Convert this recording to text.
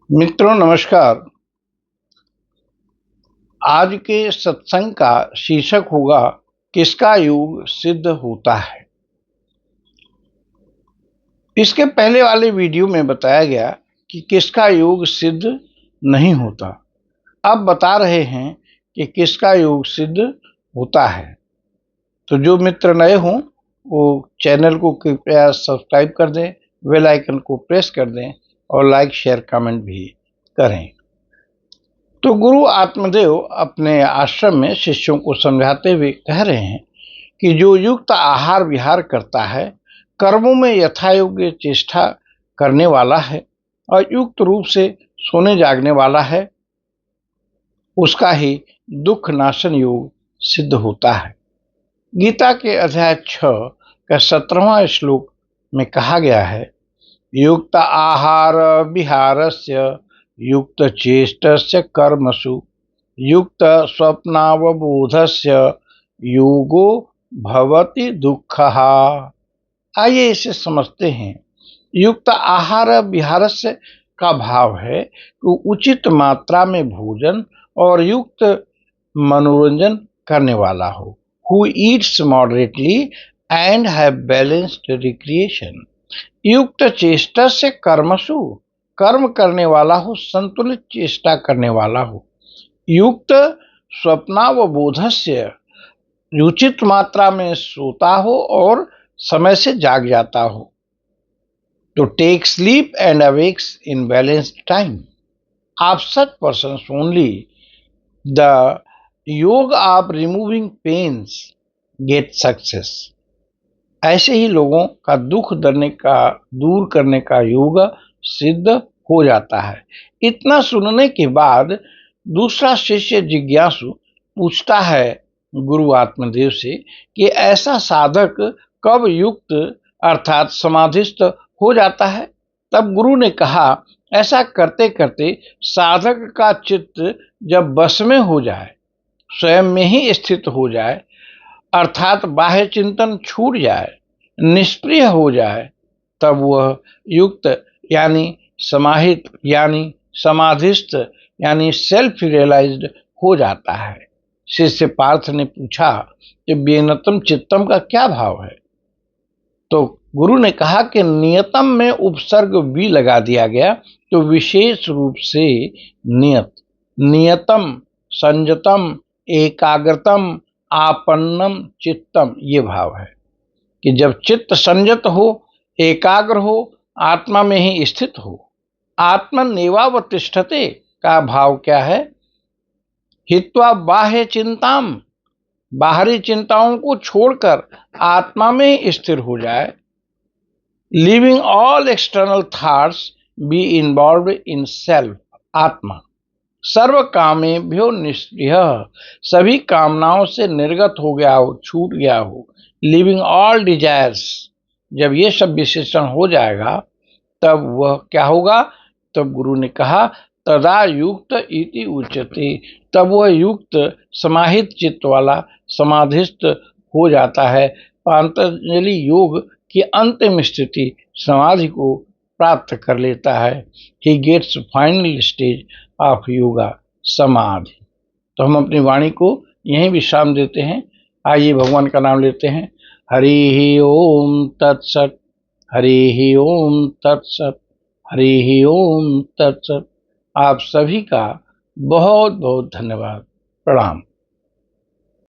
मित्रों नमस्कार। आज के सत्संग का शीर्षक होगा किसका योग सिद्ध होता है। इसके पहले वाले वीडियो में बताया गया कि किसका योग सिद्ध नहीं होता। अब बता रहे हैं कि किसका योग सिद्ध होता है। तो जो मित्र नए हों वो चैनल को कृपया सब्सक्राइब कर दें, बेल आइकन को प्रेस कर दें और लाइक शेयर कमेंट भी करें। तो गुरु आत्मदेव अपने आश्रम में शिष्यों को समझाते हुए कह रहे हैं कि जो युक्त आहार विहार करता है, कर्मों में यथायोग्य चेष्टा करने वाला है और युक्त रूप से सोने जागने वाला है, उसका ही दुख नाशन योग सिद्ध होता है। गीता के अध्याय 6 का 17वां श्लोक में कहा गया है, युक्त आहार विहारस्य युक्त चेष्टस्य कर्मसु युक्त स्वप्नावबोधस्य योगो भवति दुःखः। आइए इसे समझते हैं। युक्त आहार विहारस्य का भाव है कि उचित मात्रा में भोजन और युक्त मनोरंजन करने वाला हो, who eats moderately and have balanced recreation। युक्त चेष्टा से कर्मसु, कर्म करने वाला हो, संतुलित चेष्टा करने वाला हो। युक्त स्वप्नावबोधस्य, उचित मात्रा में सोता हो और समय से जाग जाता हो। तो take sleep and awakes in balanced time. Of such persons only the yoga of removing pains get success. ऐसे ही लोगों का दुख दूर करने का योग सिद्ध हो जाता है। इतना सुनने के बाद दूसरा शिष्य जिज्ञासु पूछता है गुरु आत्मदेव से कि ऐसा साधक कब युक्त अर्थात समाधिस्थ हो जाता है। तब गुरु ने कहा, ऐसा करते करते साधक का चित्त जब बस में हो जाए, स्वयं में ही स्थित हो जाए, अर्थात बाह्य चिंतन छूट जाए, निष्क्रिय हो जाए, तब वह युक्त यानी समाहित यानी समाधिस्थ यानी सेल्फ रियलाइज्ड हो जाता है। शिष्य पार्थ ने पूछा कि विनतम चित्तम का क्या भाव है। तो गुरु ने कहा कि नियतम में उपसर्ग भी लगा दिया गया, तो विशेष रूप से नियत, नियतम, संयतम, एकाग्रतम, आपन्नम चित्तम, ये भाव है कि जब चित्त संयत हो, एकाग्र हो, आत्मा में ही स्थित हो। आत्मनेवावतिष्ठते का भाव क्या है, हित्वा बाह्य चिंताम, बाहरी चिंताओं को छोड़कर आत्मा में स्थिर हो जाए। Living all external thoughts be involve in self, आत्मा। सर्व कामेभ्यो निष्क्रिय, सभी कामनाओं से निर्गत हो गया हो, छूट गया हो। लिविंग ऑल डिजायर्स, जब ये सब विशेषण हो जाएगा तब वह क्या होगा। तब गुरु ने कहा, तदा युक्त इति उच्यते, तब वह युक्त समाहित चित्त वाला समाधिस्थ हो जाता है। पातंजलि योग की अंतिम स्थिति समाधि को प्राप्त कर लेता है। He gets final stage of yoga, samadhi. तो हम अपनी वाणी को यहीं विश्राम देते हैं। आइए भगवान का नाम लेते हैं। हरि ओम तत्सत, हरि ओम तत्सत, हरि ओम तत्सत। आप सभी का बहुत बहुत धन्यवाद। प्रणाम।